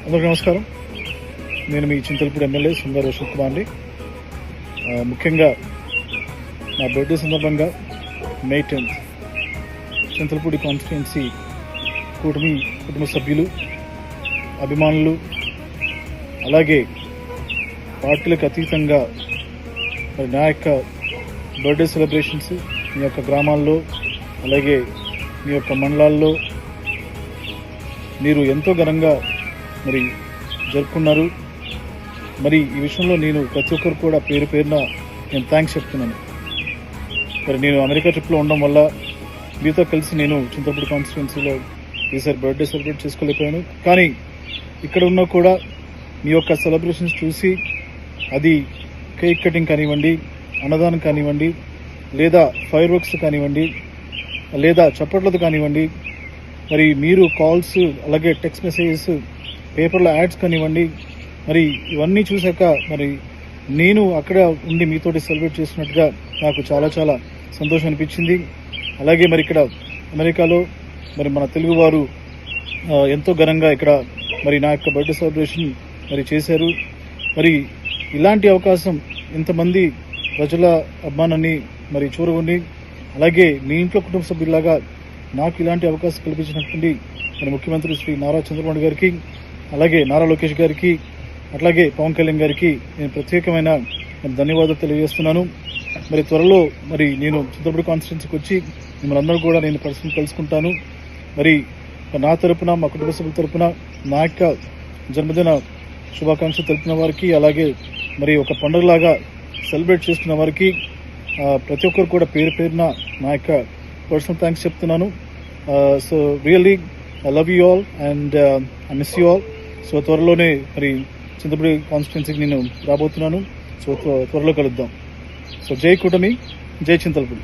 అందరికీ నమస్కారం. నేను మీ చింతలపూడి ఎమ్మెల్యే సుందర్ అశోక్ కుమార్ అండి. ముఖ్యంగా నా బర్త్డే సందర్భంగా May 10th చింతలపూడి కాన్స్టిట్యుయెన్సీ కూటమి కుటుంబ సభ్యులు, అభిమానులు, అలాగే పార్టీలకు అతీతంగా మరి నా యొక్క బర్త్డే సెలబ్రేషన్స్ మీ యొక్క గ్రామాల్లో అలాగే మీ యొక్క మండలాల్లో మీరు ఎంతో ఘనంగా మరి జరుపుకున్నారు. మరి ఈ విషయంలో నేను ప్రతి ఒక్కరు కూడా పేరు పేరున నేను థ్యాంక్స్ చెప్తున్నాను. మరి నేను అమెరికా ట్రిప్లో ఉండడం వల్ల మీతో కలిసి నేను చింతలపూడి కాన్స్టిట్యుయెన్సీలో ఈసారి బర్త్డే సెలబ్రేట్ చేసుకోలేకపోయాను. కానీ ఇక్కడ ఉన్నా కూడా మీ యొక్క సెలబ్రేషన్స్ చూసి అది కేక్ కటింగ్ కానివ్వండి, అన్నదానం కానివ్వండి, లేదా ఫైర్ వర్క్స్ కానివ్వండి, లేదా చప్పట్లతో కానివ్వండి, మరి మీరు కాల్స్ అలాగే టెక్స్ట్ మెసేజెస్, పేపర్లో యాడ్స్ కానివ్వండి, మరి ఇవన్నీ చూశాక మరి నేను అక్కడ ఉండి మీతోటి సెలబ్రేట్ చేసినట్టుగా నాకు చాలా చాలా సంతోషం అనిపించింది. అలాగే మరి ఇక్కడ అమెరికాలో మరి మన తెలుగువారు ఎంతో ఘనంగా ఇక్కడ మరి నా యొక్క బర్త్డే సెలబ్రేషన్ మరి చేశారు. మరి ఇలాంటి అవకాశం ఇంతమంది ప్రజల అభిమానాన్ని మరి చూరగొని, అలాగే మీ ఇంట్లో కుటుంబ సభ్యులాగా నాకు ఇలాంటి అవకాశం కల్పించినటువంటి మరి ముఖ్యమంత్రి శ్రీ నారా చంద్రబాబు గారికి, అలాగే నారా లోకేష్ గారికి, అట్లాగే పవన్ కళ్యాణ్ గారికి నేను ప్రత్యేకమైన ధన్యవాదాలు తెలియజేస్తున్నాను. మరి త్వరలో మరి నేను చింతలపూడి కాన్స్టిట్యుయెన్సీకి వచ్చి మిమ్మల్ని అందరూ కూడా నేను పర్సనల్ కలుసుకుంటాను. మరి నా తరపున, మా కుటుంబ సభ్యుల తరపున నా యొక్క జన్మదిన శుభాకాంక్షలు తెలిపిన వారికి, అలాగే మరి ఒక పండుగలాగా సెలబ్రేట్ చేసుకున్న వారికి ప్రతి ఒక్కరు కూడా పేరు పేరున నా యొక్క పర్సనల్ థ్యాంక్స్ చెప్తున్నాను. So really I love you all and I miss you all. So త్వరలోనే మరి చింతలపూడి కాన్స్టిట్యుయెన్సీకి నేను రాబోతున్నాను. సో త్వరలో కలుద్దాం. సో జై కూటమి, జై చింతలపూడి.